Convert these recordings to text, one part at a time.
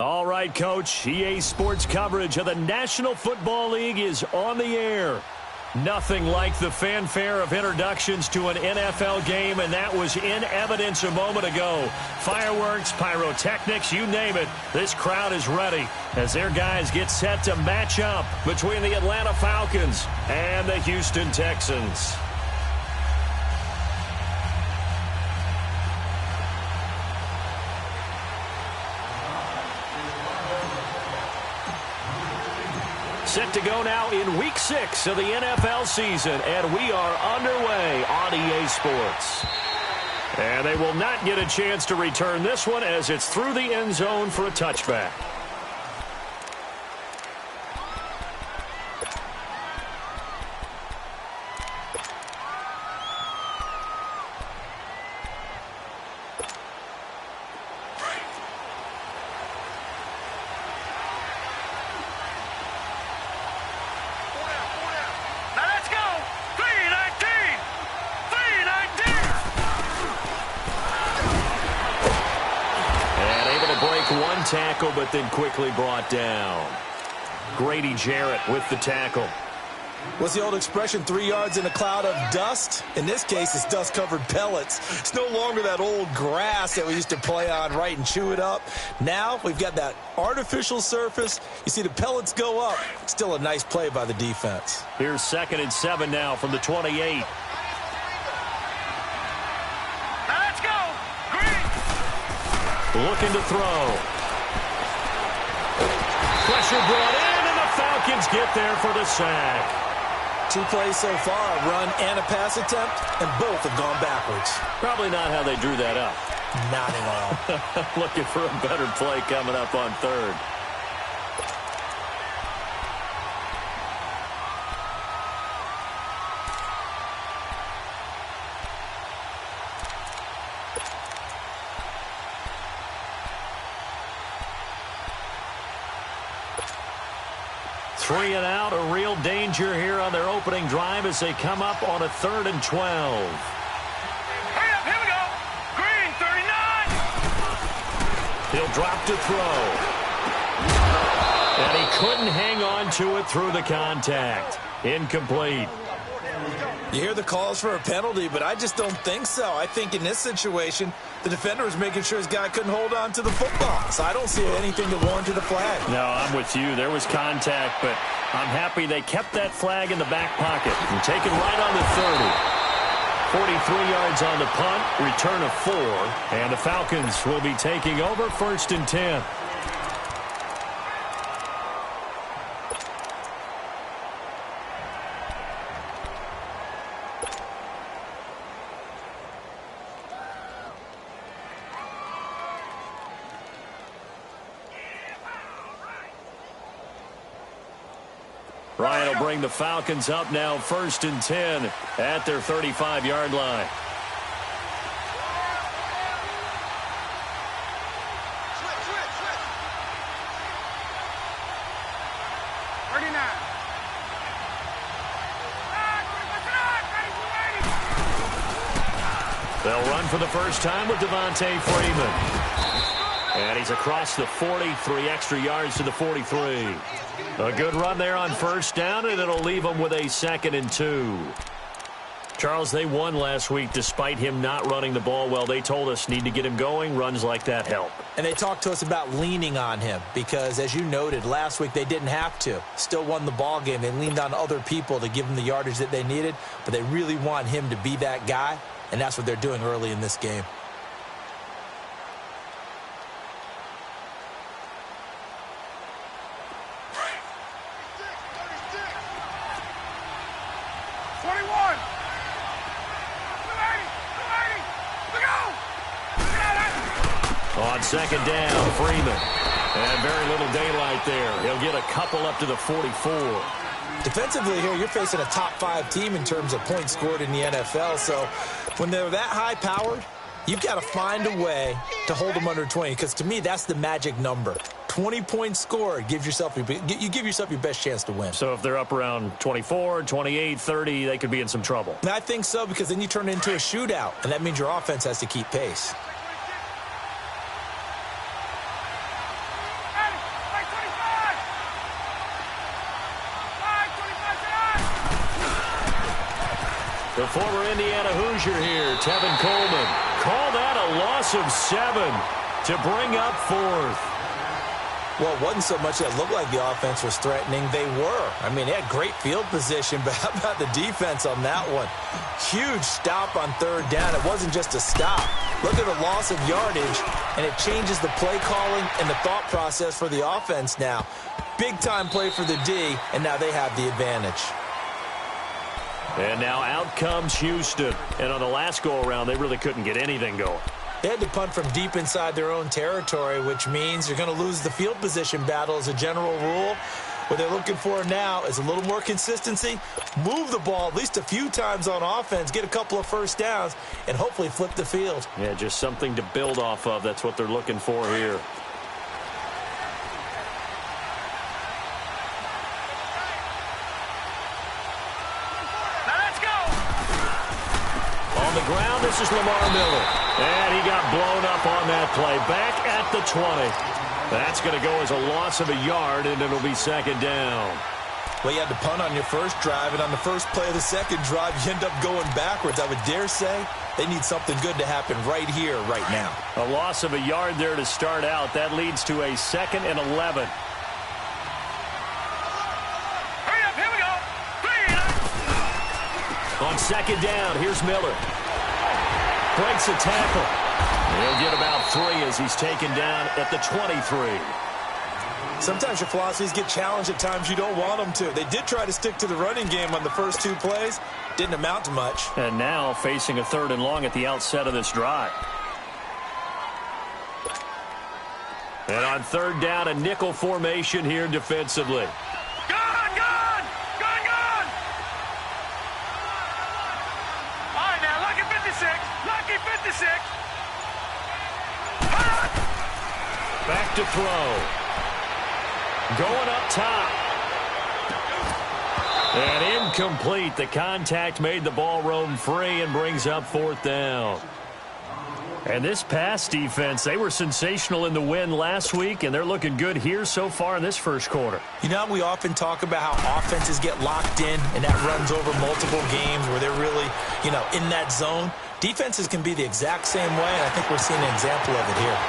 All right, Coach. EA Sports coverage of the National Football League is on the air. Nothing like the fanfare of introductions to an NFL game, and that was in evidence a moment ago. Fireworks, pyrotechnics, you name it. This crowd is ready as their guys get set to match up between the Atlanta Falcons and the Houston Texans. Set to go now in Week 6 of the NFL season, and we are underway on EA Sports. And they will not get a chance to return this one as it's through the end zone for a touchback. One tackle, but then quickly brought down. Grady Jarrett with the tackle. What's the old expression, 3 yards in a cloud of dust? In this case, it's dust-covered pellets. It's no longer that old grass that we used to play on, right, and chew it up. Now we've got that artificial surface. You see the pellets go up. Still a nice play by the defense. Here's 2nd and 7 now from the 28. Looking to throw. Pressure brought in, and the Falcons get there for the sack. 2 plays so far, a run and a pass attempt, and both have gone backwards. Probably not how they drew that up. Not at all. Looking for a better play coming up on 3rd. Three and out, a real danger here on their opening drive as they come up on a 3rd and 12. Hurry up, here we go. Green, 39. He'll drop to throw. And he couldn't hang on to it through the contact. Incomplete. You hear the calls for a penalty, but I just don't think so. I think in this situation, the defender was making sure his guy couldn't hold on to the football. So I don't see anything to warrant the flag. No, I'm with you. There was contact, but I'm happy they kept that flag in the back pocket and take it right on the 30. 43 yards on the punt, return of 4, and the Falcons will be taking over 1st and 10. Ryan will bring the Falcons up now 1st and 10 at their 35-yard line. They'll run for the first time with Devontae Freeman. And he's across the 40, 3 extra yards to the 43. A good run there on 1st down, and it'll leave them with a 2nd and 2. Charles, they won last week despite him not running the ball well. They told us need to get him going. Runs like that help. And they talked to us about leaning on him because, as you noted, last week they didn't have to. Still won the ball game. They leaned on other people to give them the yardage that they needed, but they really want him to be that guy, and that's what they're doing early in this game. On 2nd down, Freeman. And very little daylight there. He'll get a couple up to the 44. Defensively here, you're facing a top 5 team in terms of points scored in the NFL. So when they're that high-powered, you've got to find a way to hold them under 20. Because to me, that's the magic number. 20 points scored, you give yourself your best chance to win. So if they're up around 24, 28, 30, they could be in some trouble. And I think so, because then you turn it into a shootout, and that means your offense has to keep pace. The former Indiana Hoosier here, Tevin Coleman. Call that a loss of 7 to bring up 4th. Well, it wasn't so much that it looked like the offense was threatening. They were. I mean, they had great field position, but how about the defense on that one? Huge stop on 3rd down. It wasn't just a stop. Look at the loss of yardage, and it changes the play calling and the thought process for the offense now. Big-time play for the D, and now they have the advantage. And now out comes Houston. And on the last go-around, they really couldn't get anything going. They had to punt from deep inside their own territory, which means you're going to lose the field position battle as a general rule. What they're looking for now is a little more consistency, move the ball at least a few times on offense, get a couple of first downs, and hopefully flip the field. Yeah, just something to build off of. That's what they're looking for here. On the ground, this is Lamar Miller. And he got blown up on that play. Back at the 20. That's going to go as a loss of a yard, and it'll be 2nd down. Well, you had to punt on your first drive, and on the first play of the second drive, you end up going backwards. I would dare say they need something good to happen right here, right now. A loss of a yard there to start out. That leads to a 2nd and 11. Hurry up, here we go. 3. On 2nd down, here's Miller. Breaks a tackle. He'll get about 3 as he's taken down at the 23. Sometimes your philosophies get challenged at times you don't want them to. They did try to stick to the running game on the first 2 plays. Didn't amount to much. And now facing a 3rd and long at the outset of this drive. And on 3rd down, a nickel formation here defensively. Gone! All right, now, lucky 56. Lucky 56. Back to throw. Going up top. And incomplete. The contact made the ball roam free and brings up 4th down. And this pass defense, they were sensational in the win last week, and they're looking good here so far in this first quarter. You know, we often talk about how offenses get locked in, and that runs over multiple games where they're really, in that zone. Defenses can be the exact same way, and I think we're seeing an example of it here.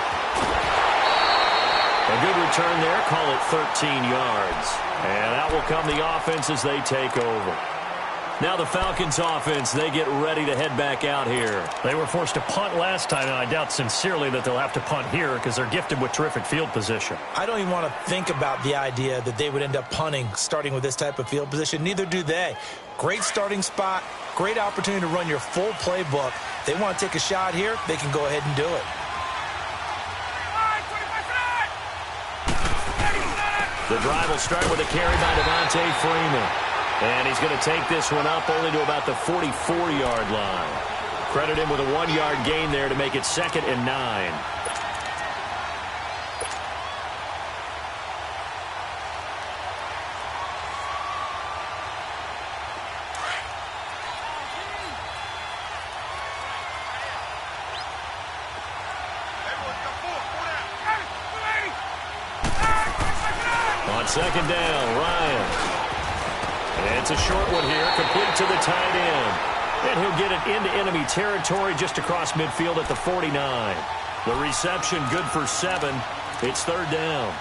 A good return there, call it 13 yards. And out will come the offense as they take over. Now the Falcons offense, they get ready to head back out here. They were forced to punt last time, and I doubt sincerely that they'll have to punt here because they're gifted with terrific field position. I don't even want to think about the idea that they would end up punting starting with this type of field position. Neither do they. Great starting spot, great opportunity to run your full playbook. They want to take a shot here, they can go ahead and do it. The drive will start with a carry by Devontae Freeman. And he's going to take this one up only to about the 44-yard line. Credit him with a 1-yard gain there to make it 2nd and 9. On 2nd down, Ryan. And it's a short one here, complete to the tight end. And he'll get it into enemy territory just across midfield at the 49. The reception good for 7. It's 3rd down.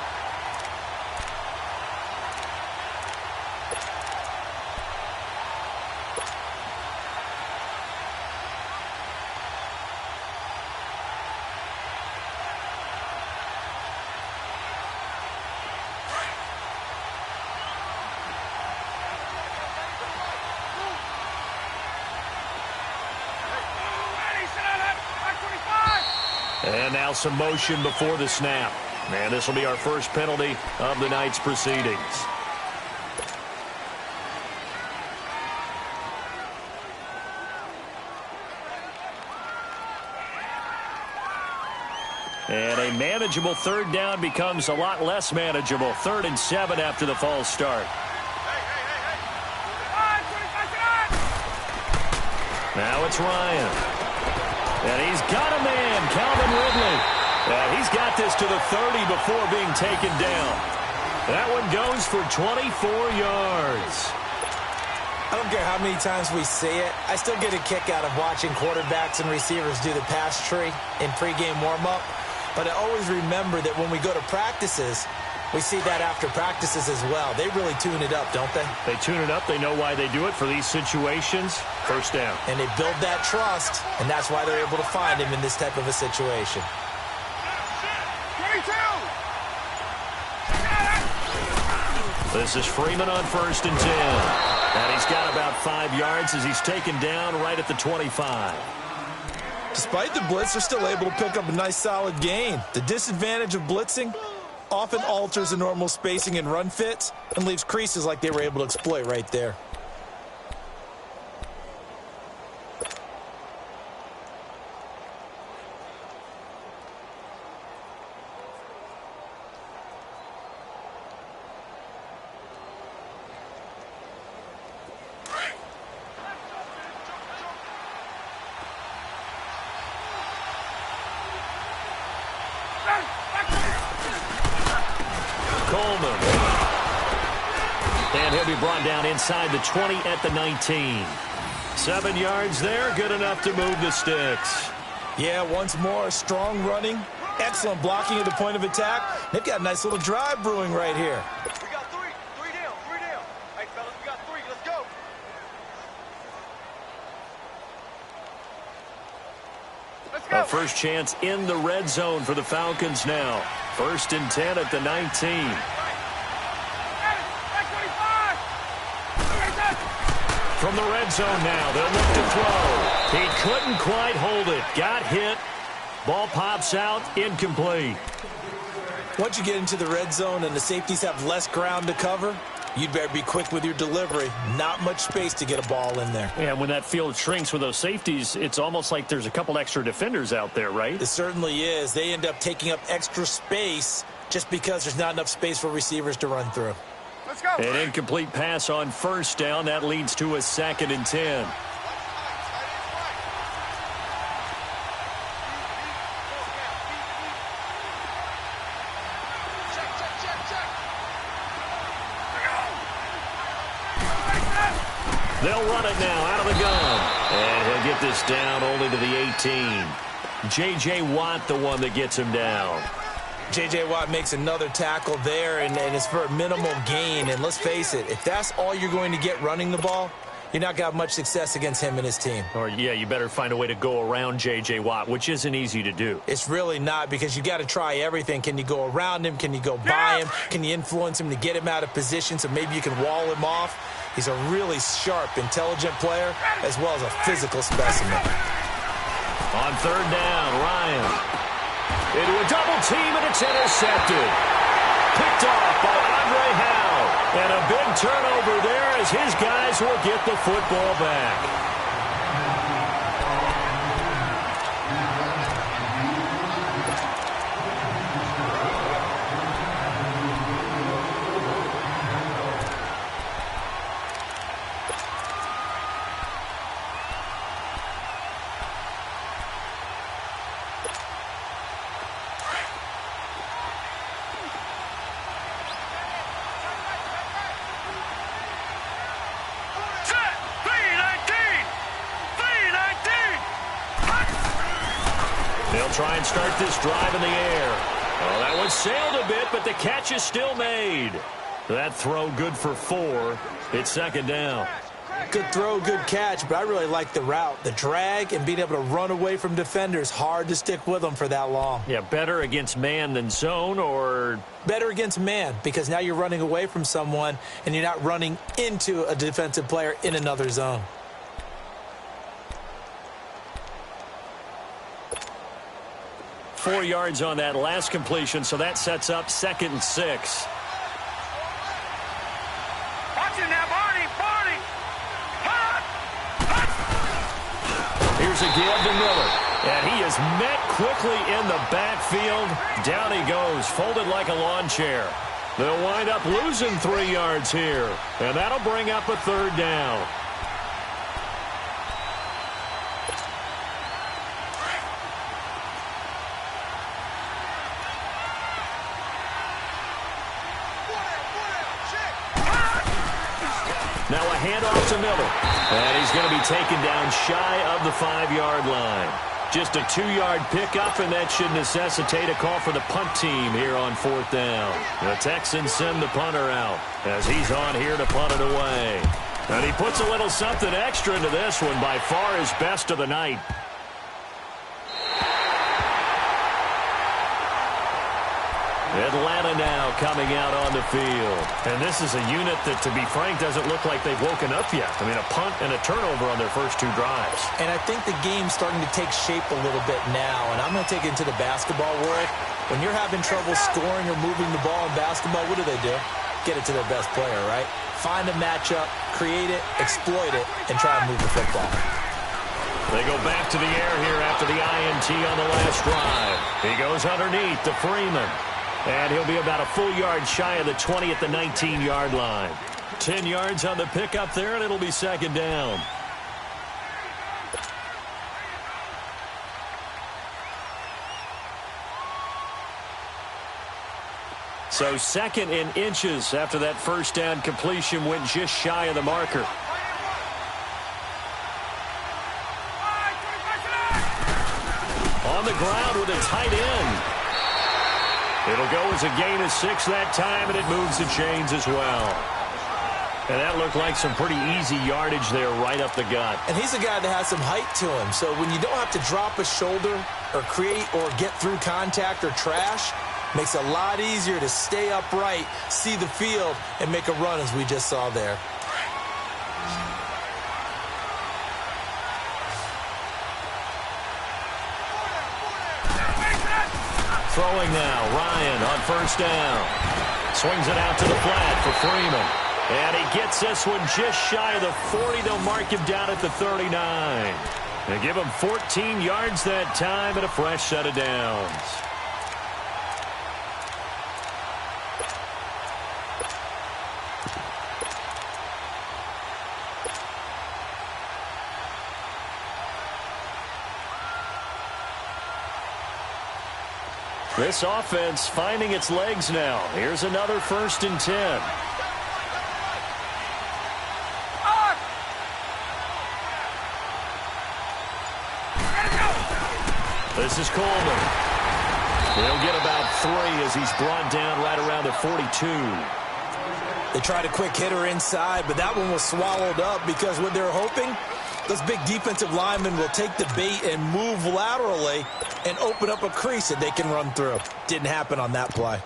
And now some motion before the snap. And this will be our first penalty of the night's proceedings. And a manageable 3rd down becomes a lot less manageable. 3rd and 7 after the false start. Now it's Ryan. And he's got a man, Calvin Ridley. And he's got this to the 30 before being taken down. That one goes for 24 yards. I don't care how many times we see it. I still get a kick out of watching quarterbacks and receivers do the pass tree in pregame warm-up. But I always remember that when we go to practices, we see that after practices as well. They really tune it up, don't they? They tune it up. They know why they do it for these situations. First down. And they build that trust, and that's why they're able to find him in this type of a situation. 22. This is Freeman on 1st and 10. And he's got about 5 yards as he's taken down right at the 25. Despite the blitz, they're still able to pick up a nice solid gain. The disadvantage of blitzing often alters the normal spacing and run fits and leaves creases like they were able to exploit right there. Coleman. And he'll be brought down inside the 20 at the 19. 7 yards there, good enough to move the sticks. Yeah, once more, strong running, excellent blocking at the point of attack. They've got a nice little drive brewing right here. We got three. Three down. Three down. Hey, fellas, we got 3. Let's go. Let's go. A first chance in the red zone for the Falcons now. 1st and 10 at the 19. From the red zone now, they'll look to throw. He couldn't quite hold it. Got hit. Ball pops out, incomplete. Once you get into the red zone and the safeties have less ground to cover, you'd better be quick with your delivery. Not much space to get a ball in there. Yeah, when that field shrinks with those safeties, it's almost like there's a couple extra defenders out there, right? It certainly is. They end up taking up extra space just because there's not enough space for receivers to run through. Let's go. An incomplete pass on 1st down. That leads to a 2nd and 10. They'll run it now out of the gun. And he'll get this down only to the 18. J.J. Watt, the one that gets him down. J.J. Watt makes another tackle there, and it's for a minimal gain. And let's face it, if that's all you're going to get running the ball, you're not going to have much success against him and his team. Or, yeah, you better find a way to go around J.J. Watt, which isn't easy to do. It's really not, because you got to try everything. Can you go around him? Can you go by him? Can you influence him to get him out of position so maybe you can wall him off? He's a really sharp, intelligent player, as well as a physical specimen. On 3rd down, Ryan. Into a double team, and it's intercepted. Picked off by Andre Howe. And a big turnover there as his guys will get the football back. Try and start this drive in the air. Oh, that one sailed a bit, but the catch is still made. That throw good for 4. It's 2nd down. Good throw, good catch, but I really like the route. The drag and being able to run away from defenders, hard to stick with them for that long. Yeah, better against man than zone, or? Better against man, because now you're running away from someone and you're not running into a defensive player in another zone. Four yards on that last completion, so that sets up 2nd and 6. Watch it now, Barney. Barney. Here's a give to Miller. And he is met quickly in the backfield. Down he goes, folded like a lawn chair. They'll wind up losing 3 yards here. And that'll bring up a 3rd down. Now a handoff to Miller. And he's going to be taken down shy of the 5-yard line. Just a 2-yard pickup, and that should necessitate a call for the punt team here on 4th down. The Texans send the punter out as he's on here to punt it away. And he puts a little something extra into this one, by far his best of the night. Atlanta now coming out on the field. And this is a unit that, to be frank, doesn't look like they've woken up yet. I mean, a punt and a turnover on their first 2 drives. And I think the game's starting to take shape a little bit now. And I'm going to take it into the basketball world. When you're having trouble scoring or moving the ball in basketball, what do? Get it to their best player, right? Find a matchup, create it, exploit it, and try and move the football. They go back to the air here after the INT on the last drive. He goes underneath to Freeman. And he'll be about a full yard shy of the 20 at the 19-yard line. 10 yards on the pickup there, and it'll be 2nd down. So 2nd in inches after that first down completion went just shy of the marker. On the ground with a tight end. It'll go as a gain of 6 that time, and it moves the chains as well. And that looked like some pretty easy yardage there right up the gut. And he's a guy that has some height to him. So when you don't have to drop a shoulder or create or get through contact or trash, makes it a lot easier to stay upright, see the field, and make a run as we just saw there. Throwing now, Ryan on 1st down. Swings it out to the flat for Freeman. And he gets this one just shy of the 40. They'll mark him down at the 39. They give him 14 yards that time and a fresh set of downs. This offense finding its legs now. Here's another 1st and 10. This is Coleman. He'll get about 3 as he's brought down right around the 42. They tried a quick hitter inside, but that one was swallowed up because what they're hoping, those big defensive linemen will take the bait and move laterally and open up a crease that they can run through. Didn't happen on that play.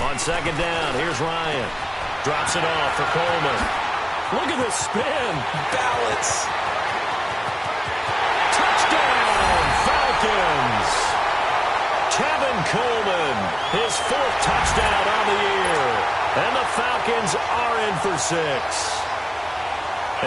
On 2nd down, here's Ryan. Drops it off for Coleman. Look at the spin. Balance. Touchdown, Falcons. Kevin Coleman, his 4th touchdown on the year. And the Falcons are in for 6.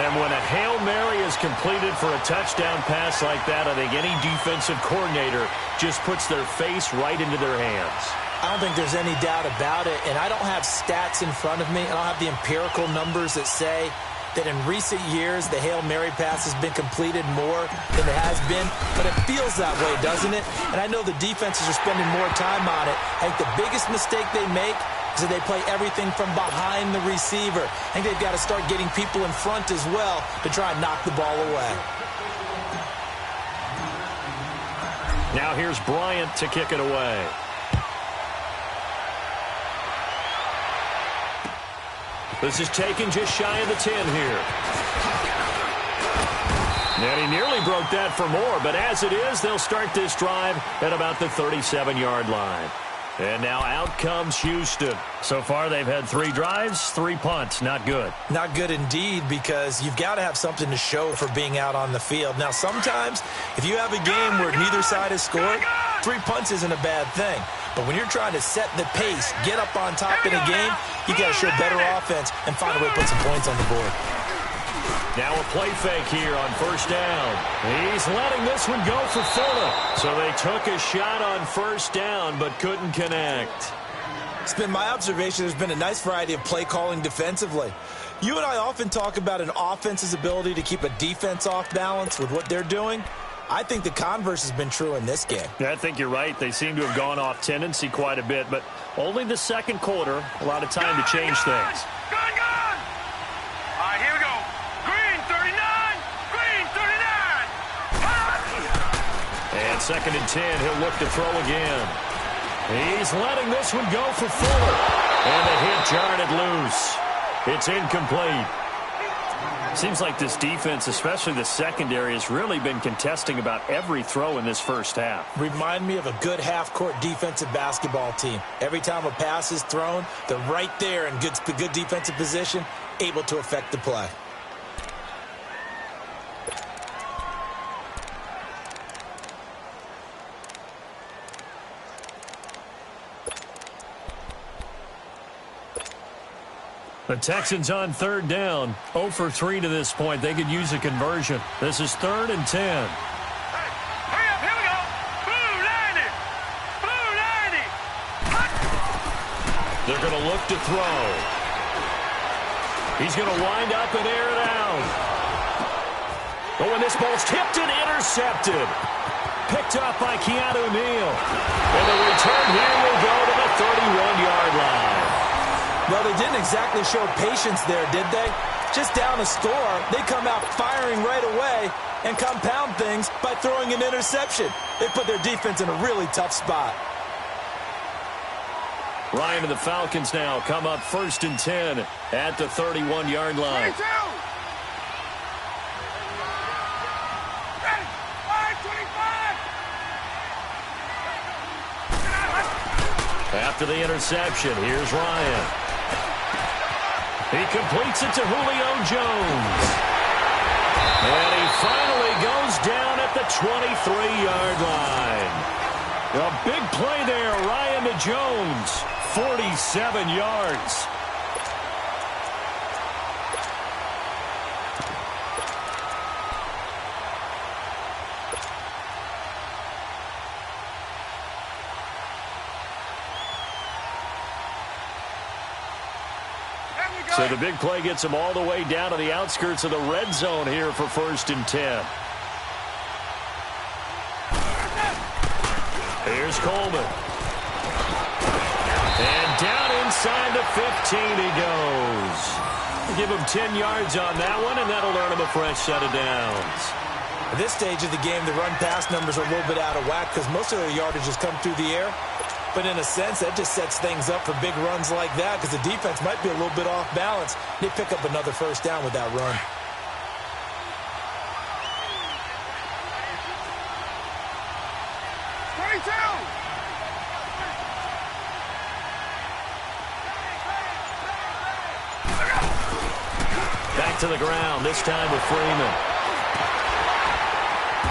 And when a Hail Mary is completed for a touchdown pass like that, I think any defensive coordinator just puts their face right into their hands. I don't think there's any doubt about it, and I don't have stats in front of me. I don't have the empirical numbers that say that in recent years the Hail Mary pass has been completed more than it has been, but it feels that way, doesn't it? And I know the defenses are spending more time on it. I think the biggest mistake they make is that they play everything from behind the receiver. I think they've got to start getting people in front as well to try and knock the ball away. Now here's Bryant to kick it away. This is taken just shy of the 10 here. And he nearly broke that for more, but as it is, they'll start this drive at about the 37-yard line. And now out comes Houston. So far, they've had 3 drives, 3 punts. Not good. Not good indeed, because you've got to have something to show for being out on the field. Now, sometimes, if you have a game where neither side has scored, 3 punts isn't a bad thing. But when you're trying to set the pace, get up on top in a game, you got to show better offense and find a way to put some points on the board. Now a play fake here on first down. He's letting this one go for Fuller. So they took a shot on first down but couldn't connect. It's been my observation there's been a nice variety of play calling defensively. You and I often talk about an offense's ability to keep a defense off balance with what they're doing. I think the converse has been true in this game. Yeah, I think you're right. They seem to have gone off tendency quite a bit, but only the second quarter, a lot of time to change things. Gun! All right, here we go. Green 39, green 39. And 2nd and 10, he'll look to throw again. He's letting this one go for Fuller. And the hit jarred it loose. It's incomplete. Seems like this defense, especially the secondary, has really been contesting about every throw in this first half. Remind me of a good half-court defensive basketball team. Every time a pass is thrown, they're right there in good defensive position, able to affect the play. The Texans on 3rd down, 0 for 3 to this point. They could use a conversion. This is 3rd and 10. Hey, hurry up, here we go. Blue 90, blue 90. They're going to look to throw. He's going to wind up and air it out. Oh, and this ball's tipped and intercepted. Picked up by Keanu Neal. And the return here will go to the 31-yard line. Well, they didn't exactly show patience there, did they? Just down a score, they come out firing right away and compound things by throwing an interception. They put their defense in a really tough spot. Ryan and the Falcons now come up 1st and 10 at the 31-yard line. 22. Ready. All right, 25. After the interception, here's Ryan. He completes it to Julio Jones. And he finally goes down at the 23-yard line. A big play there, Ryan to Jones. 47 yards. So the big play gets him all the way down to the outskirts of the red zone here for 1st and 10. Here's Coleman. And down inside the 15 he goes. Give him 10 yards on that one, and that'll earn him a fresh set of downs. At this stage of the game, the run-pass numbers are a little bit out of whack because most of their yardage has come through the air. But in a sense, that just sets things up for big runs like that because the defense might be a little bit off balance. They pick up another first down with that run. Back to the ground, this time with Freeman.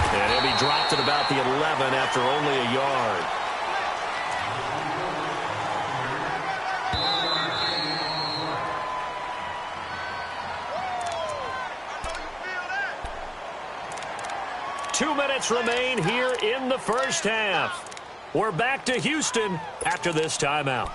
And he'll be dropped at about the 11 after only a yard. Two minutes remain here in the first half. We're back to Houston after this timeout.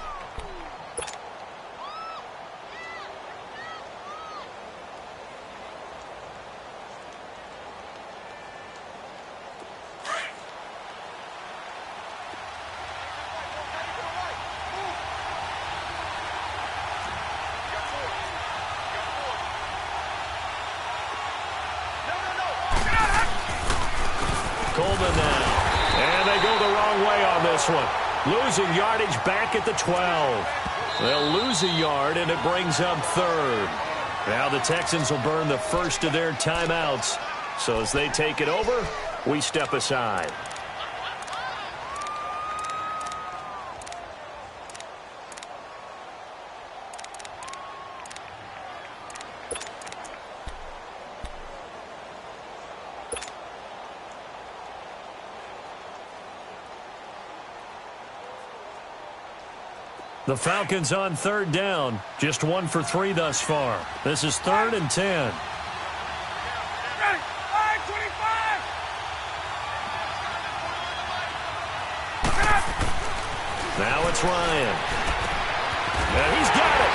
Coleman now. And they go the wrong way on this one. Losing yardage back at the 12. They'll lose a yard, and it brings up 3rd. Now the Texans will burn the first of their timeouts. So as they take it over, we step aside. The Falcons on 3rd down. Just 1 for 3 thus far. This is 3rd and 10. Now it's Ryan. And he's got it.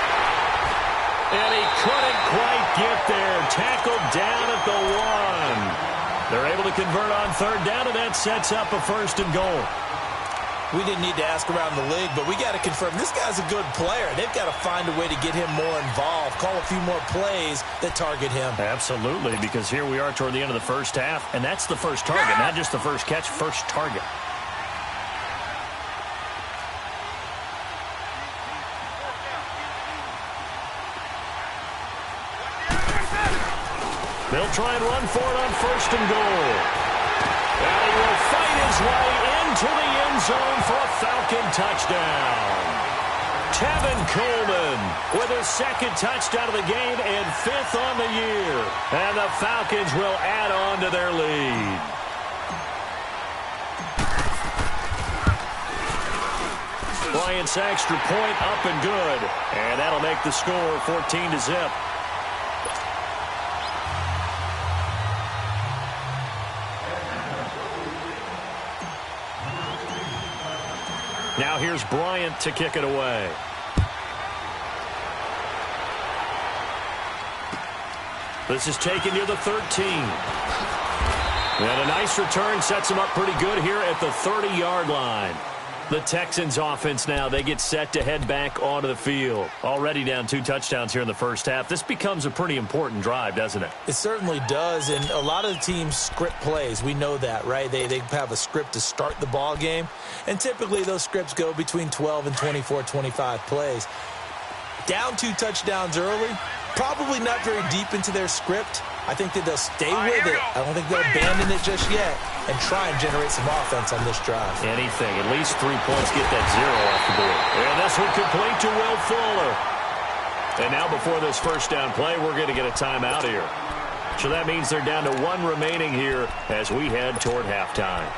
And he couldn't quite get there. Tackled down at the 1. They're able to convert on third down, and that sets up a 1st and goal. We didn't need to ask around the league, but we got to confirm this guy's a good player. They've got to find a way to get him more involved, call a few more plays that target him. Absolutely, because here we are toward the end of the first half, and that's the first target, not just the first catch, first target. They'll try and run for it on 1st and goal. And he will fight his way into the end zone for a Falcon touchdown. Tevin Coleman with his 2nd touchdown of the game and 5th on the year. And the Falcons will add on to their lead. Bryant's extra point up and good. And that'll make the score 14-0. Now here's Bryant to kick it away. This is taken near the 13. And a nice return sets him up pretty good here at the 30-yard line. The Texans offense now, they get set to head back onto the field. Already down 2 touchdowns here in the first half. This becomes a pretty important drive, doesn't it? It certainly does, and a lot of the teams script plays. We know that, right? They have a script to start the ball game, and typically those scripts go between 12 and 24, 25 plays. Down 2 touchdowns early, probably not very deep into their script. I think that they'll stay with it. I don't think they'll abandon it just yet and try and generate some offense on this drive. Anything. At least 3 points. Get that 0 off the board. And this one complete to Will Fuller. And now before this first down play, we're going to get a timeout here. So that means they're down to 1 remaining here as we head toward halftime.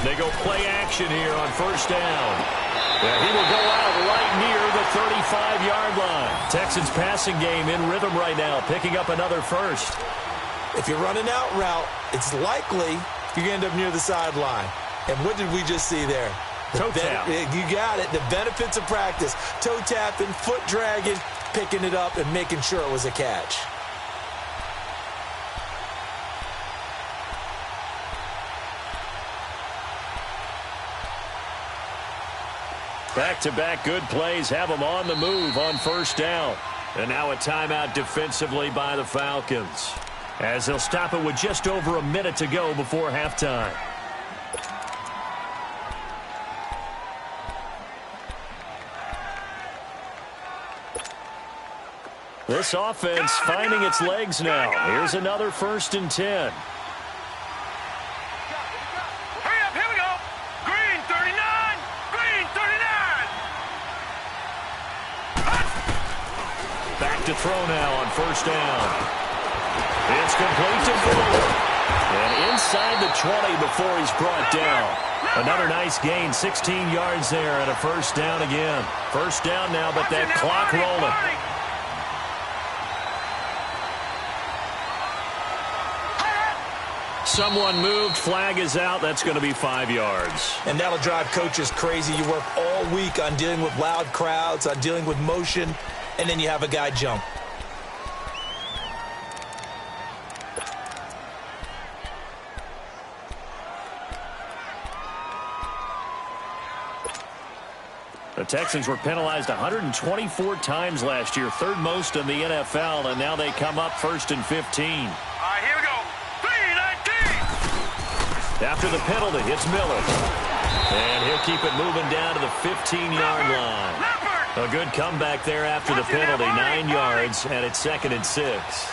They go play action here on 1st down. And he will go out right near the 35-yard line. Texans passing game in rhythm right now, picking up another 1st. If you're running out route, it's likely you're going to end up near the sideline. And what did we just see there? Toe tap. You got it. The benefits of practice. Toe tapping, foot dragging, picking it up, and making sure it was a catch. Back-to-back good plays have them on the move on 1st down. And now a timeout defensively by the Falcons, as they'll stop it with just over a minute to go before halftime. This offense finding its legs now. Here's another 1st and 10. To throw now on 1st down. It's complete to Fuller. And inside the 20 before he's brought down. Another nice gain, 16 yards there, and a 1st down again. 1st down now, but that clock rolling. Someone moved, flag is out. That's going to be 5 yards. And that'll drive coaches crazy. You work all week on dealing with loud crowds, on dealing with motion, and then you have a guy jump. The Texans were penalized 124 times last year, 3rd most in the NFL, and now they come up 1st and 15. All right, here we go. 3-19. After the penalty, it's Miller. And he'll keep it moving down to the 15-yard line. A good comeback there after the penalty, 9 yards, and it's 2nd and 6.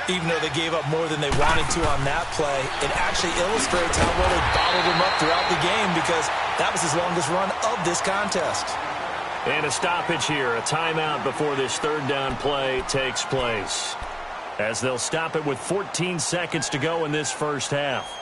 Even though they gave up more than they wanted to on that play, it actually illustrates how well they bottled him up throughout the game, because that was his longest run of this contest. And a stoppage here, a timeout before this 3rd down play takes place. as they'll stop it with 14 seconds to go in this first half.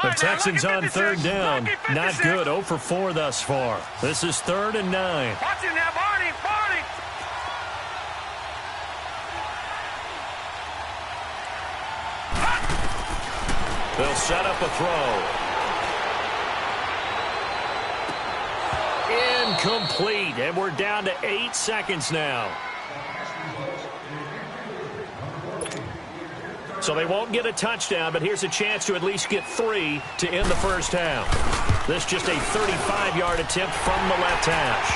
The Texans on third down. Not good. 0 for 4 thus far. This is 3rd and 9. Watch it now, Barney. Barney. They'll set up a throw. Incomplete. And we're down to 8 seconds now. So they won't get a touchdown, but here's a chance to at least get 3 to end the first half. This just a 35-yard attempt from the left hash.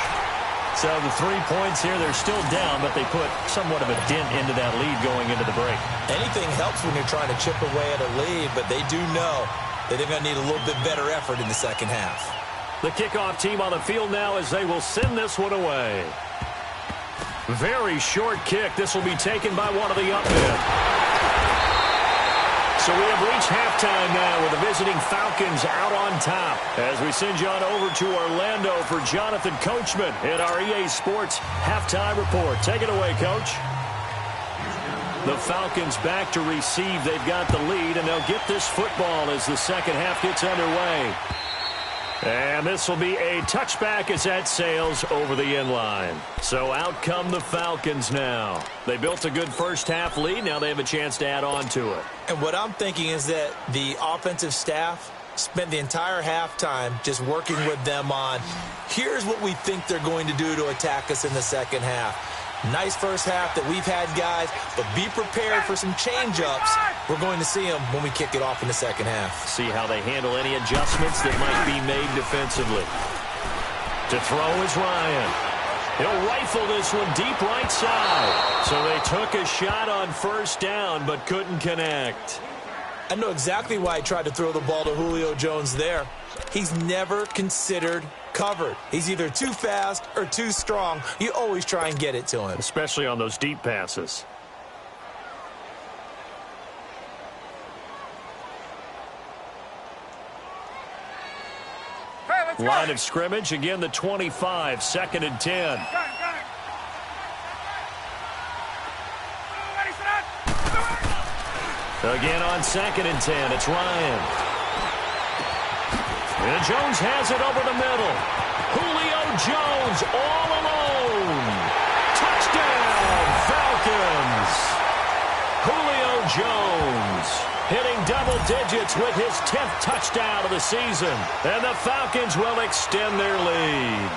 So the 3 points here, they're still down, but they put somewhat of a dent into that lead going into the break. Anything helps when you're trying to chip away at a lead, but they do know that they're going to need a little bit better effort in the second half. The kickoff team on the field now as they will send this one away. Very short kick. This will be taken by one of the up men. So we have reached halftime now with the visiting Falcons out on top as we send you on over to Orlando for Jonathan Coachman in our EA Sports halftime report. Take it away, Coach. The Falcons back to receive. They've got the lead, and they'll get this football as the second half gets underway. And this will be a touchback as that sails over the end line. So out come the Falcons now. They built a good first half lead. Now they have a chance to add on to it. And what I'm thinking is that the offensive staff spent the entire halftime just working with them on, here's what we think they're going to do to attack us in the second half. Nice first half that we've had, guys, but be prepared for some change-ups. We're going to see them when we kick it off in the second half. See how they handle any adjustments that might be made defensively. To throw is Ryan. He'll rifle this one deep right side. So they took a shot on first down but couldn't connect. I know exactly why he tried to throw the ball to Julio Jones there. He's never considered covered. He's either too fast or too strong. You always try and get it to him. Especially on those deep passes. Hey, let's go. Line of scrimmage, again the 25, 2nd and 10. Got it. Ready, set up. Again on 2nd and 10, it's Ryan. And Jones has it over the middle. Julio Jones all alone. Touchdown, Falcons. Julio Jones hitting double digits with his 10th touchdown of the season. And the Falcons will extend their lead.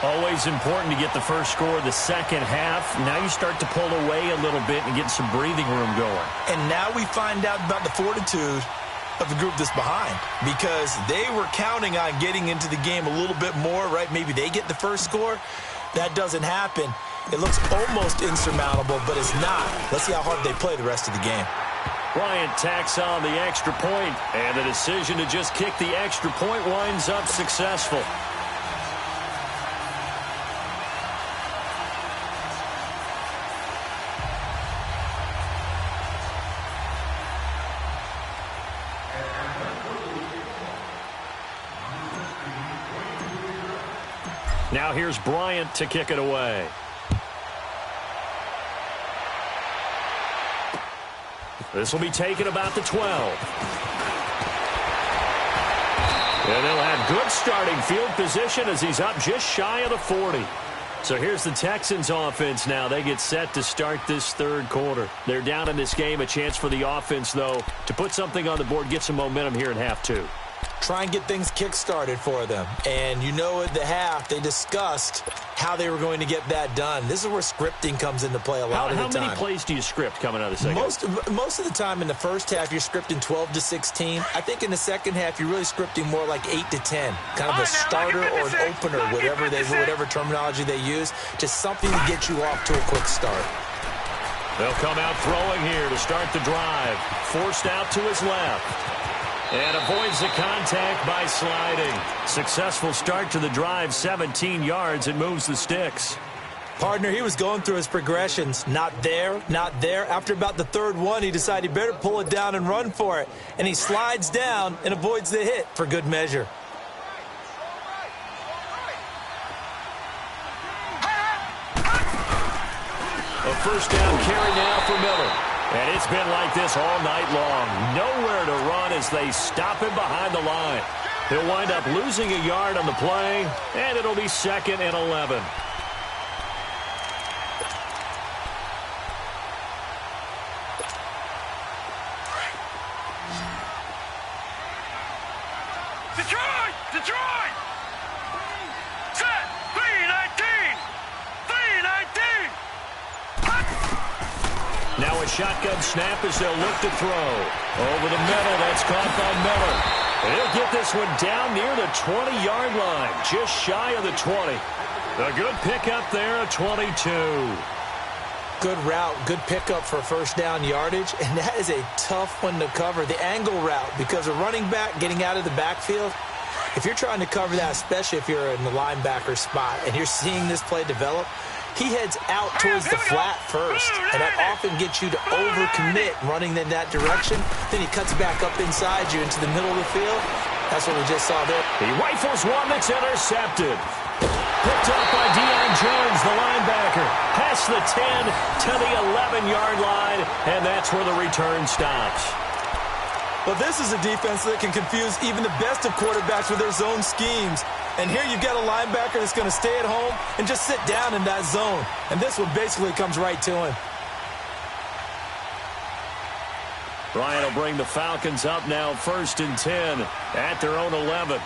Always important to get the first score of the second half. Now you start to pull away a little bit and get some breathing room going. And now we find out about the fortitude of the group that's behind, because they were counting on getting into the game a little bit more, right? Maybe they get the first score. That doesn't happen. It looks almost insurmountable, but it's not. Let's see how hard they play the rest of the game. Bryant tacks on the extra point, and the decision to just kick the extra point winds up successful. Now here's Bryant to kick it away. This will be taken about the 12. And they'll have good starting field position as he's up just shy of the 40. So here's the Texans offense now. They get set to start this third quarter. They're down in this game. A chance for the offense, though, to put something on the board, get some momentum here in half two. Try and get things kick-started for them. And you know at the half, they discussed how they were going to get that done. This is where scripting comes into play a lot of the time. How many plays do you script coming out of the second? Most of the time in the first half, you're scripting 12 to 16. I think in the second half, you're really scripting more like 8 to 10. Kind of a starter or an opener, whatever terminology they use. Just something to get you off to a quick start. They'll come out throwing here to start the drive. Forced out to his left. And avoids the contact by sliding. Successful start to the drive, 17 yards, and moves the sticks. Partner, he was going through his progressions. Not there, not there. After about the third one, he decided he better pull it down and run for it. And he slides down and avoids the hit for good measure. A first down carry now for Miller. And it's been like this all night long. Nowhere to run as they stop him behind the line. He'll wind up losing a yard on the play, and it'll be 2nd and 11. Detroit! Detroit! Set! 3-19! 3-19! Now a shotgun snap as they'll look to throw. Over the middle, that's caught by Miller. He'll get this one down near the 20-yard line, just shy of the 20. A good pickup there, a 22. Good route, good pickup for first down yardage, and that is a tough one to cover, the angle route, because a running back getting out of the backfield, if you're trying to cover that, especially if you're in the linebacker spot and you're seeing this play develop, he heads out towards the flat first, and that often gets you to overcommit running in that direction. Then he cuts back up inside you into the middle of the field. That's what we just saw there. He rifles one that's intercepted. Picked up by Deion Jones, the linebacker. Past the 10 to the 11-yard line, and that's where the return stops. Well, this is a defense that can confuse even the best of quarterbacks with their zone schemes. And here you've got a linebacker that's going to stay at home and just sit down in that zone. And this one basically comes right to him. Bryant will bring the Falcons up now 1st and 10 at their own 11. 11.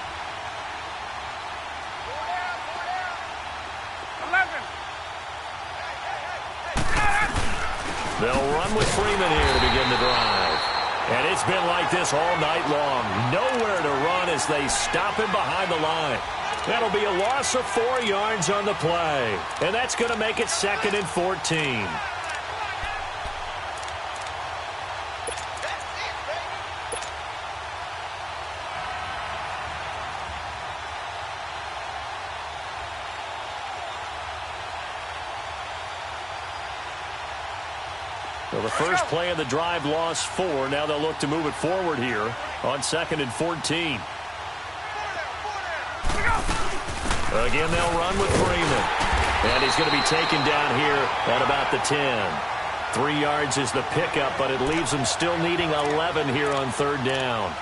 They'll run with Freeman here to begin the drive. And it's been like this all night long. Nowhere to run as they stop him behind the line. That'll be a loss of 4 yards on the play. And that's going to make it 2nd and 14. Well, the first play of the drive lost 4. Now they'll look to move it forward here on 2nd and 14. Again, they'll run with Freeman. And he's going to be taken down here at about the 10. 3 yards is the pickup, but it leaves him still needing 11 here on 3rd down.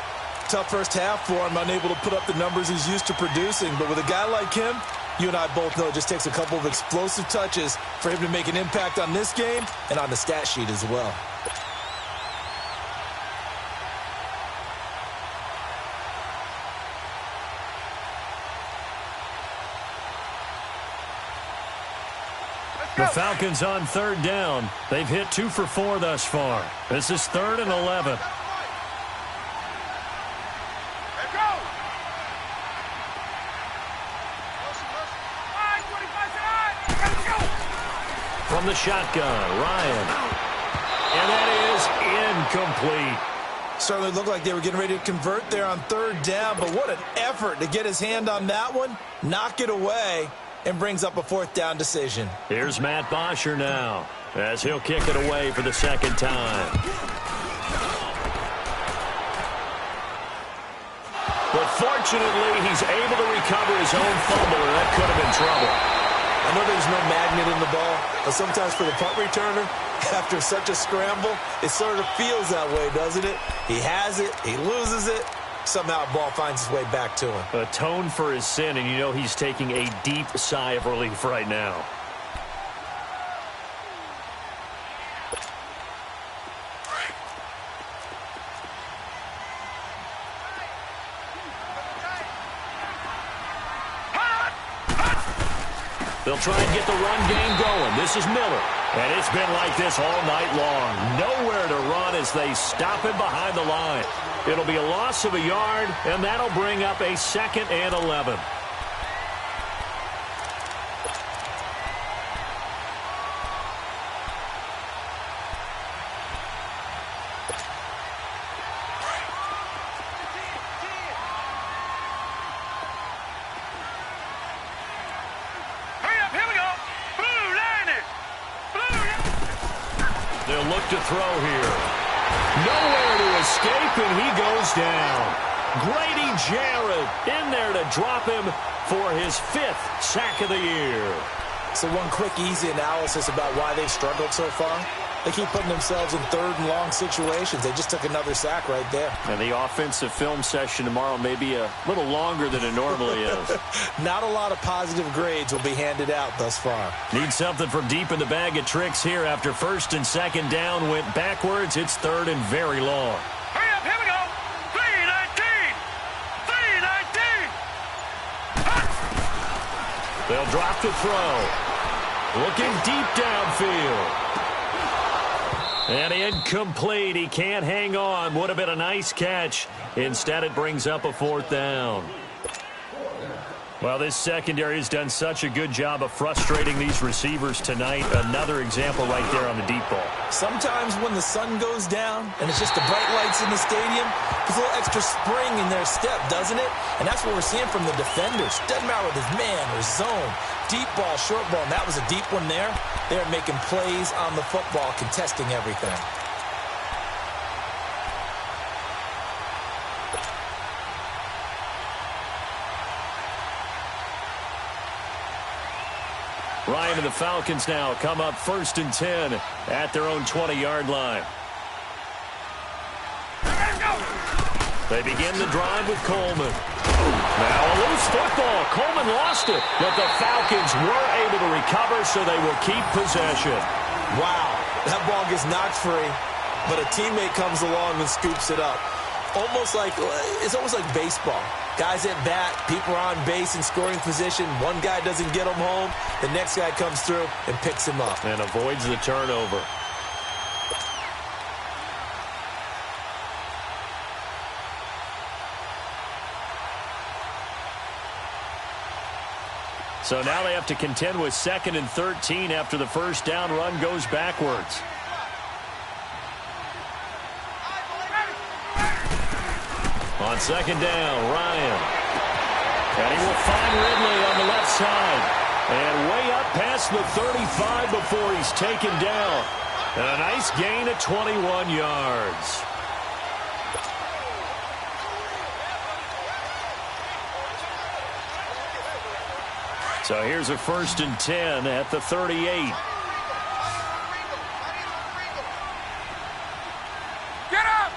Tough first half for him, unable to put up the numbers he's used to producing. But with a guy like him, you and I both know it just takes a couple of explosive touches for him to make an impact on this game and on the stat sheet as well. The Falcons on 3rd down. They've hit 2 for 4 thus far. This is 3rd and 11. From the shotgun, Ryan. And that is incomplete. Certainly looked like they were getting ready to convert there on 3rd down, but what an effort to get his hand on that one, knock it away, and brings up a 4th down decision. Here's Matt Bosher now as he'll kick it away for the 2nd time. But fortunately, he's able to recover his own fumble, and that could have been trouble. I know there's no magnet in the ball, but sometimes for the punt returner, after such a scramble, it sort of feels that way, doesn't it? He has it, he loses it, somehow the ball finds its way back to him. Atone for his sin, and you know he's taking a deep sigh of relief right now. They'll try and get the run game going. This is Miller. And it's been like this all night long. Nowhere to run as they stop him behind the line. It'll be a loss of a yard, and that'll bring up a 2nd and 11. Hurry up, here we go. Blue line. look to throw here. Nowhere to escape, and he goes down. Grady Jarrett in there to drop him for his 5th sack of the year. So one quick, easy analysis about why they've struggled so far. They keep putting themselves in 3rd and long situations. They just took another sack right there. And the offensive film session tomorrow may be a little longer than it normally is. Not a lot of positive grades will be handed out thus far. Need something from deep in the bag of tricks here after 1st and 2nd down went backwards. It's 3rd and very long. Hurry up, here we go. 3-19. 3-19. They'll drop the throw. Looking deep downfield. And incomplete. He can't hang on. Would have been a nice catch. Instead, it brings up a 4th down. Well, this secondary has done such a good job of frustrating these receivers tonight. Another example right there on the deep ball. Sometimes when the sun goes down and it's just the bright lights in the stadium, there's a little extra spring in their step, doesn't it? And that's what we're seeing from the defenders. Doesn't matter whether it's man or zone. Deep ball, short ball, and that was a deep one there. They're making plays on the football, contesting everything. Ryan and the Falcons now come up 1st and 10 at their own 20-yard line. They begin the drive with Coleman. Now a loose football. Coleman lost it, but the Falcons were able to recover, so they will keep possession. Wow, that ball gets knocked free, but a teammate comes along and scoops it up. It's almost like baseball. Guys at bat, people are on base in scoring position. One guy doesn't get him home. The next guy comes through and picks him up. And avoids the turnover. So now they have to contend with 2nd and 13 after the 1st down run goes backwards. On 2nd down, Ryan. And he will find Ridley on the left side. And way up past the 35 before he's taken down. And a nice gain of 21 yards. So here's a 1st and 10 at the 38. Get up!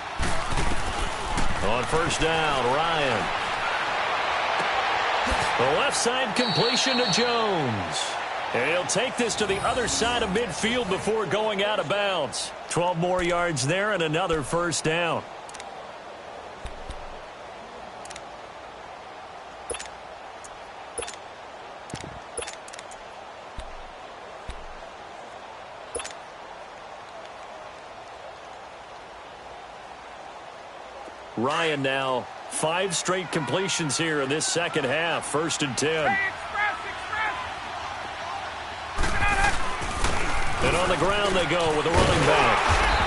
On 1st down, Ryan. The left side completion to Jones. And he'll take this to the other side of midfield before going out of bounds. 12 more yards there and another 1st down. Ryan now 5 straight completions here in this 2nd half. 1st and 10. And on the ground they go with a running back.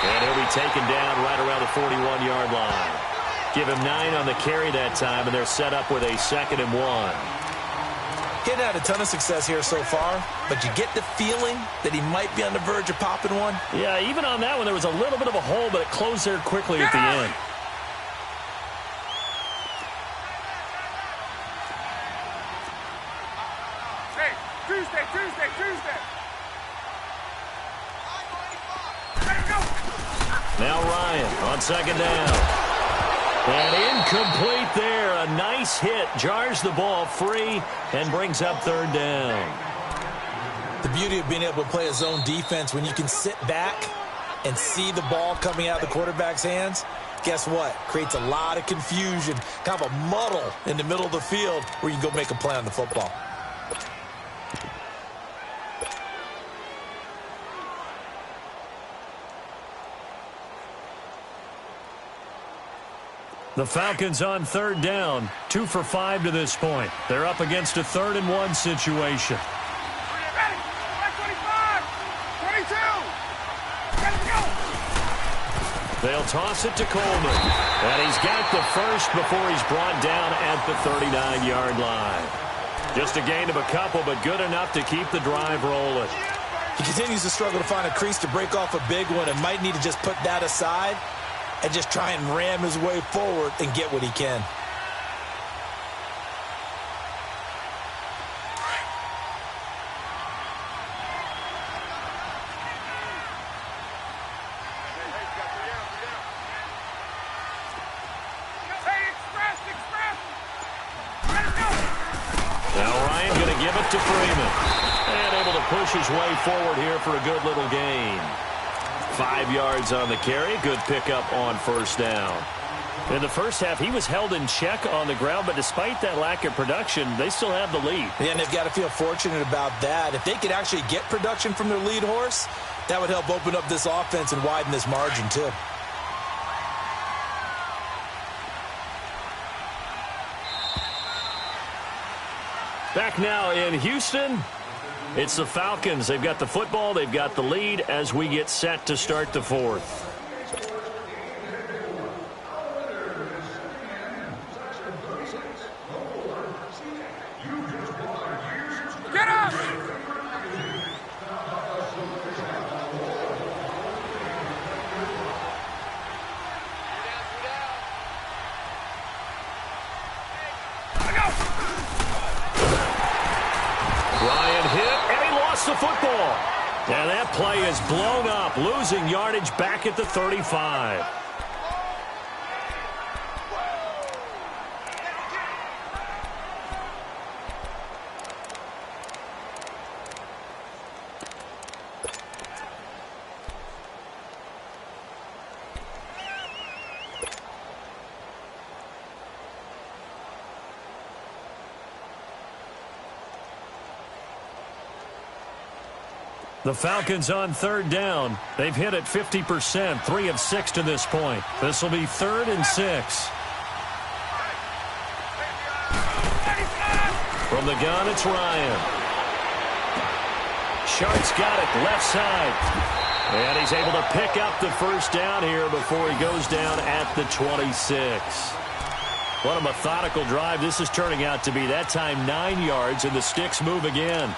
And he'll be taken down right around the 41-yard line. Give him 9 on the carry that time, and they're set up with a 2nd and 1. He hadn't had a ton of success here so far, but you get the feeling that he might be on the verge of popping one. Yeah, even on that one, there was a little bit of a hole, but it closed there quickly at the end. Tuesday. Now Ryan on 2nd down. And incomplete there. A nice hit. Jars the ball free and brings up 3rd down. The beauty of being able to play a zone defense when you can sit back and see the ball coming out of the quarterback's hands, guess what? Creates a lot of confusion, kind of a muddle in the middle of the field where you can go make a play on the football. The Falcons on 3rd down, 2 for 5 to this point. They're up against a 3rd and 1 situation. Ready. 25. 22. Let's go. They'll toss it to Coleman. And he's got the first before he's brought down at the 39-yard line. Just a gain of a couple, but good enough to keep the drive rolling. He continues to struggle to find a crease to break off a big one and might need to just put that aside and just try and ram his way forward and get what he can. To Freeman. And able to push his way forward here for a good little gain. 5 yards on the carry. Good pickup on first down. In the first half, he was held in check on the ground, but despite that lack of production, they still have the lead. Yeah, and they've got to feel fortunate about that. If they could actually get production from their lead horse, that would help open up this offense and widen this margin too. Back now in Houston, it's the Falcons. They've got the football, they've got the lead as we get set to start the fourth. Get up! The football. And that play is blown up, losing yardage back at the 35. The Falcons on third down. They've hit it 50%, 3 of 6 to this point. This will be 3rd and 6. From the gun, it's Ryan. Shark's got it, left side. And he's able to pick up the first down here before he goes down at the 26. What a methodical drive this is turning out to be. That time 9 yards, and the sticks move again.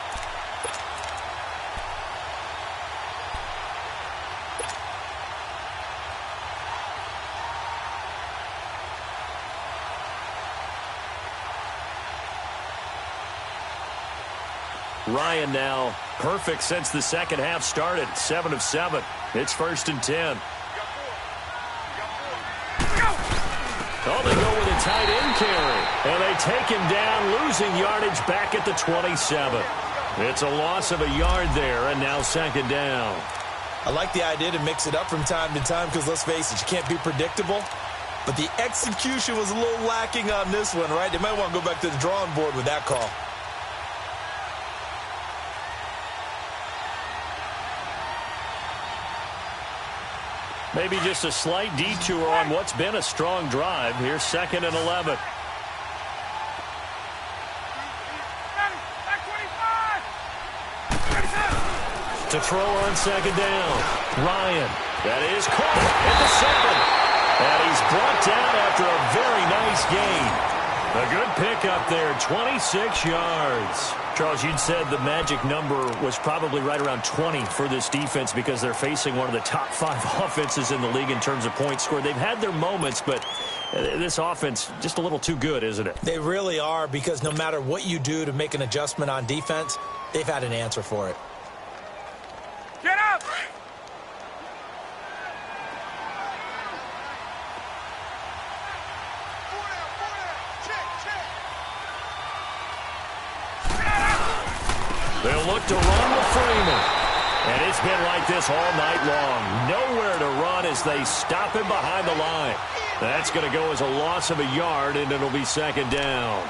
Ryan now perfect since the second half started. 7 of 7. It's 1st and 10. Oh, they go with a tight end carry. And they take him down, losing yardage back at the 27. It's a loss of a yard there, and now 2nd down. I like the idea to mix it up from time to time because, let's face it, you can't be predictable. But the execution was a little lacking on this one, right? They might want to go back to the drawing board with that call. Maybe just a slight detour on what's been a strong drive. Here's 2nd and 11. To throw on 2nd down. Ryan. That is caught at the 7. And he's brought down after a very nice gain. A good pickup there, 26 yards. Charles, you'd said the magic number was probably right around 20 for this defense because they're facing one of the top 5 offenses in the league in terms of points scored. They've had their moments, but this offense just a little too good, isn't it? They really are, because no matter what you do to make an adjustment on defense, they've had an answer for it. Get up! They'll look to run with Freeman. And it's been like this all night long. Nowhere to run as they stop him behind the line. That's going to go as a loss of a yard, and it'll be 2nd down.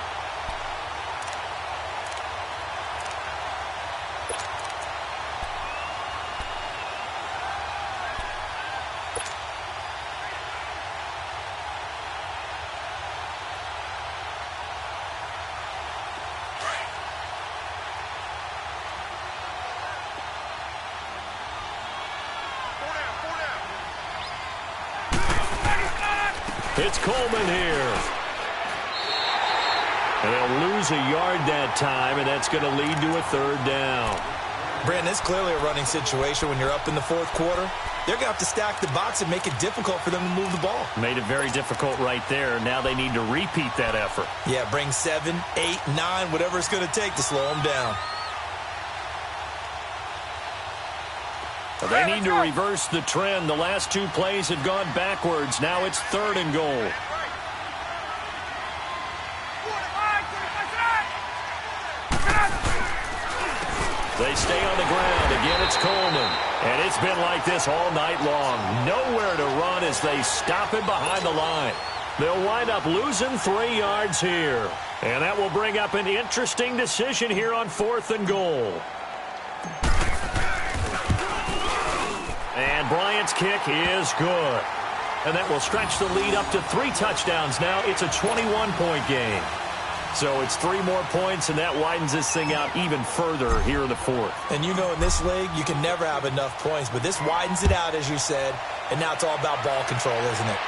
It's Coleman here. And they'll lose a yard that time, and that's going to lead to a 3rd down. Brandon, it's clearly a running situation when you're up in the fourth quarter. They're going to have to stack the box and make it difficult for them to move the ball. Made it very difficult right there. Now they need to repeat that effort. Yeah, bring 7, 8, 9, whatever it's going to take to slow them down. They need to reverse the trend. The last 2 plays had gone backwards. Now it's 3rd and goal. They stay on the ground. Again, it's Coleman. And it's been like this all night long. Nowhere to run as they stop him behind the line. They'll wind up losing 3 yards here. And that will bring up an interesting decision here on 4th and goal. And Bryant's kick is good. And that will stretch the lead up to 3 touchdowns now. It's a 21-point game. So it's 3 more points, and that widens this thing out even further here in the 4th. And you know in this league, you can never have enough points. But this widens it out, as you said. And now it's all about ball control, isn't it?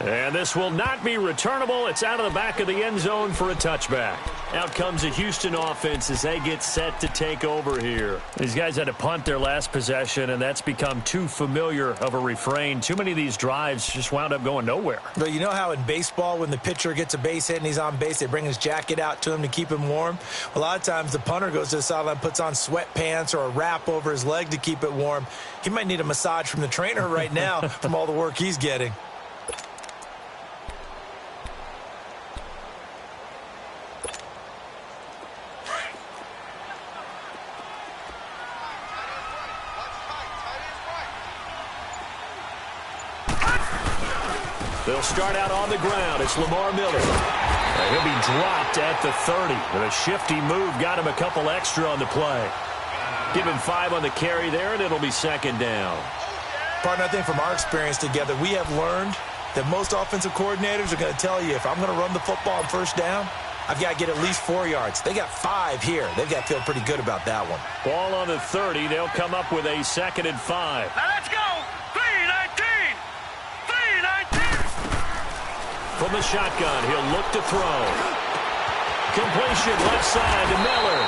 And this will not be returnable. It's out of the back of the end zone for a touchback. Out comes the Houston offense as they get set to take over here. These guys had to punt their last possession, and that's become too familiar of a refrain. Too many of these drives just wound up going nowhere. But you know how in baseball, when the pitcher gets a base hit and he's on base, they bring his jacket out to him to keep him warm? A lot of times the punter goes to the sideline, puts on sweatpants or a wrap over his leg to keep it warm. He might need a massage from the trainer right now from all the work he's getting. They'll start out on the ground. It's Lamar Miller. He'll be dropped at the 30. With a shifty move, got him a couple extra on the play. Give him 5 on the carry there, and it'll be 2nd down. Partner, I think from our experience together, we have learned that most offensive coordinators are going to tell you, if I'm going to run the football on 1st down, I've got to get at least 4 yards. They got 5 here. They've got to feel pretty good about that one. Ball on the 30. They'll come up with a 2nd and 5. Now let's go. 3-19. 3-19. From the shotgun, he'll look to throw. Completion left side to Miller.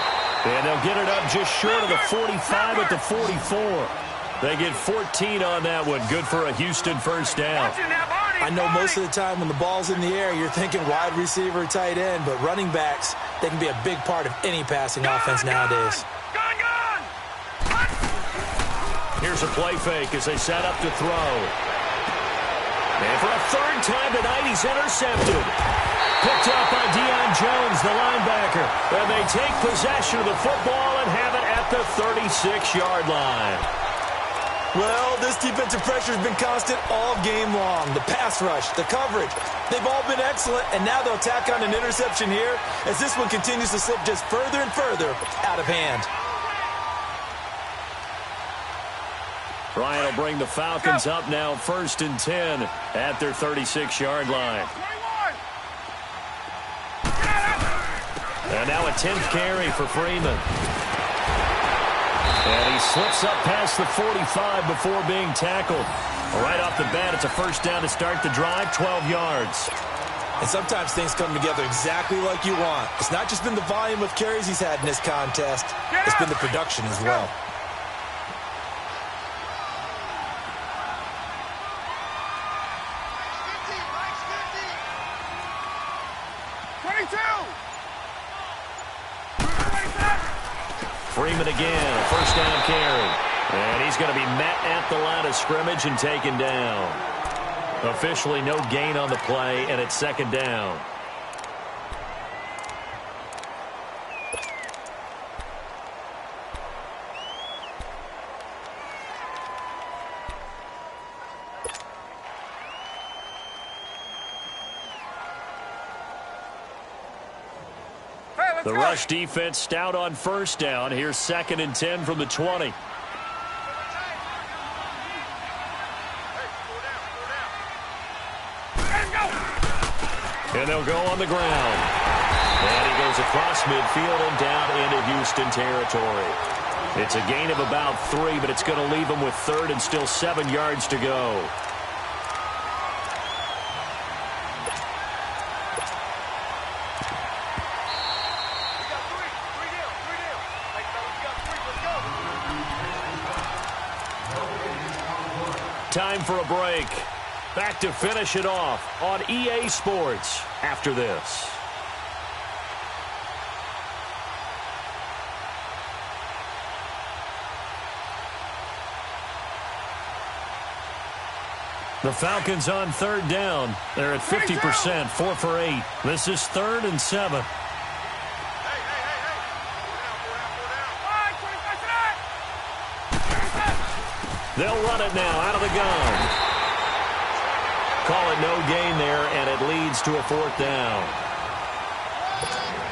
And they'll get it up just short of the 45 at the 44. They get 14 on that one. Good for a Houston 1st down. I know most of the time when the ball's in the air, you're thinking wide receiver, tight end, but running backs, they can be a big part of any passing offense nowadays. Here's a play fake as they set up to throw. And for a 3rd time tonight, he's intercepted. Picked up by Deion Jones, the linebacker. And they take possession of the football and have it at the 36-yard line. Well, this defensive pressure has been constant all game long. The pass rush, the coverage, they've all been excellent, and now they'll tack on an interception here as this one continues to slip just further and further out of hand. Bryant will bring the Falcons up now 1st and 10 at their 36-yard line. And now a 10th carry for Freeman. And he slips up past the 45 before being tackled. Right off the bat, it's a 1st down to start the drive, 12 yards. And sometimes things come together exactly like you want. It's not just been the volume of carries he's had in this contest. It's been the production as well. Freeman again, a 1st down carry. And he's going to be met at the line of scrimmage and taken down. Officially no gain on the play, and it's 2nd down. The rush defense stout on 1st down. Here's 2nd and 10 from the 20. And they'll go on the ground. And he goes across midfield and down into Houston territory. It's a gain of about 3, but it's going to leave them with 3rd and still 7 yards to go. Time for a break. Back to finish it off on EA Sports after this. The Falcons on third down. They're at 50%, 4 for 8. This is 3rd and 7. They'll run it now out of the gun. Call it no gain there, and it leads to a 4th down.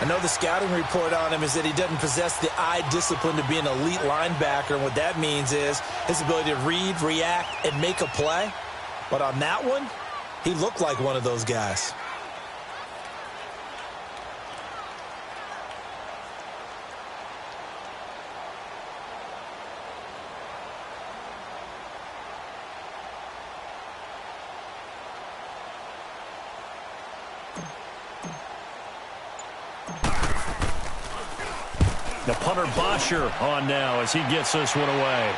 I know the scouting report on him is that he doesn't possess the eye discipline to be an elite linebacker, and what that means is his ability to read, react, and make a play. But on that one, he looked like one of those guys. The punter Bosher on now as he gets this one away.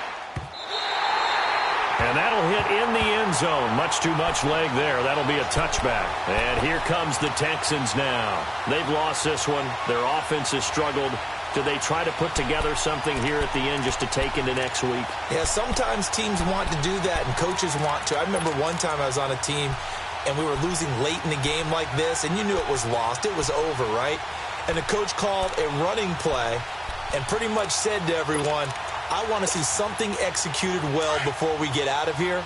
And that'll hit in the end zone. Much too much leg there. That'll be a touchback. And here comes the Texans now. They've lost this one. Their offense has struggled. Do they try to put together something here at the end just to take into next week? Yeah, sometimes teams want to do that and coaches want to. I remember one time I was on a team and we were losing late in the game like this, and you knew it was lost. It was over, right? And the coach called a running play and pretty much said to everyone, I want to see something executed well before we get out of here.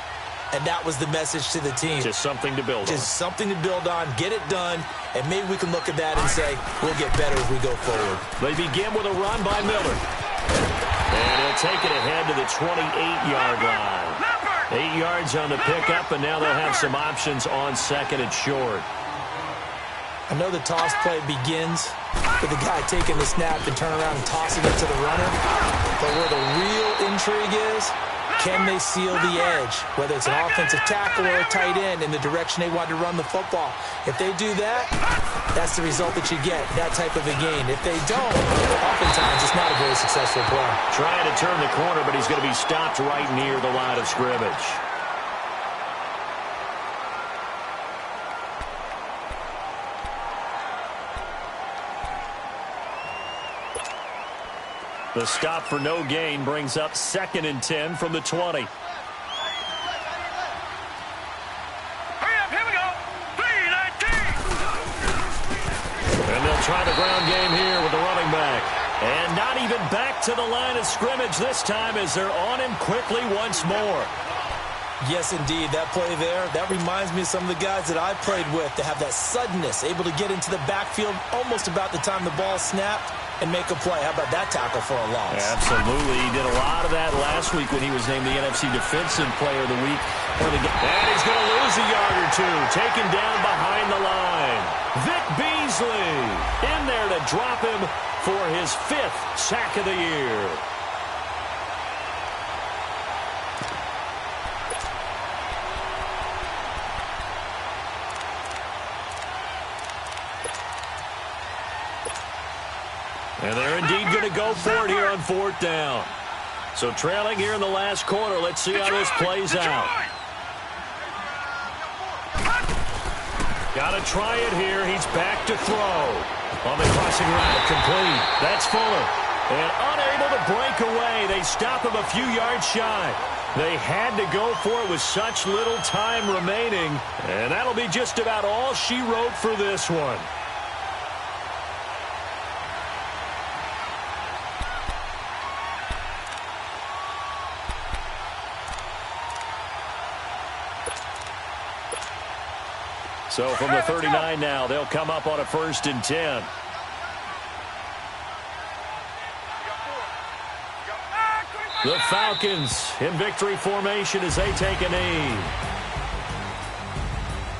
And that was the message to the team. Just something to build on. Just something to build on, get it done, and maybe we can look at that and say, we'll get better as we go forward. They begin with a run by Miller. And he'll take it ahead to the 28-yard line. 8 yards on the pickup, and now they'll have some options on 2nd and short. I know the toss play begins with the guy taking the snap and turn around and tossing it to the runner. But where the real intrigue is, can they seal the edge? Whether it's an offensive tackle or a tight end in the direction they want to run the football. If they do that, that's the result that you get, that type of a gain. If they don't, oftentimes it's not a very successful play. Trying to turn the corner, but he's going to be stopped right near the line of scrimmage. The stop for no gain brings up 2nd and 10 from the 20. Hurry up, here we go. 3-19. And they'll try the ground game here with the running back. And not even back to the line of scrimmage this time as they're on him quickly once more. Yes, indeed. That play there, that reminds me of some of the guys that I played with to have that suddenness, able to get into the backfield almost about the time the ball snapped and make a play. How about that tackle for a loss? Absolutely. He did a lot of that last week when he was named the NFC Defensive Player of the Week. And he's going to lose a yard or two. Taken down behind the line. Vic Beasley in there to drop him for his 5th sack of the year. And they're indeed going to go for it here on 4th down. So trailing here in the last quarter. Let's see how this plays out. Got to try it here. He's back to throw. On the crossing route, complete. That's Fuller. And unable to break away. They stop him a few yards shy. They had to go for it with such little time remaining. And that'll be just about all she wrote for this one. So from the 39 now, they'll come up on a 1st and 10. The Falcons in victory formation as they take a knee.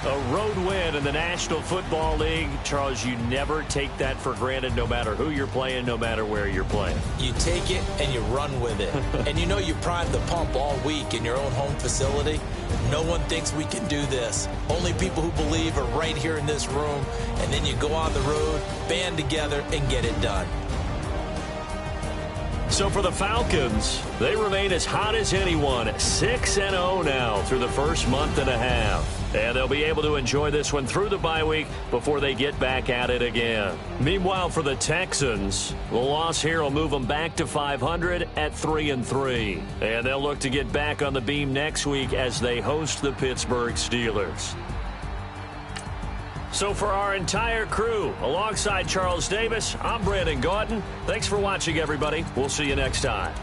A road win in the National Football League. Charles, you never take that for granted no matter who you're playing, no matter where you're playing. You take it and you run with it. And you know you primed the pump all week in your own home facility. No one thinks we can do this. Only people who believe are right here in this room. And then you go on the road, band together, and get it done. So for the Falcons, they remain as hot as anyone, 6-0 now through the first month and a half. And they'll be able to enjoy this one through the bye week before they get back at it again. Meanwhile, for the Texans, the loss here will move them back to 500 at 3-3. And they'll look to get back on the beam next week as they host the Pittsburgh Steelers. So for our entire crew, alongside Charles Davis, I'm Brandon Gautin. Thanks for watching, everybody. We'll see you next time.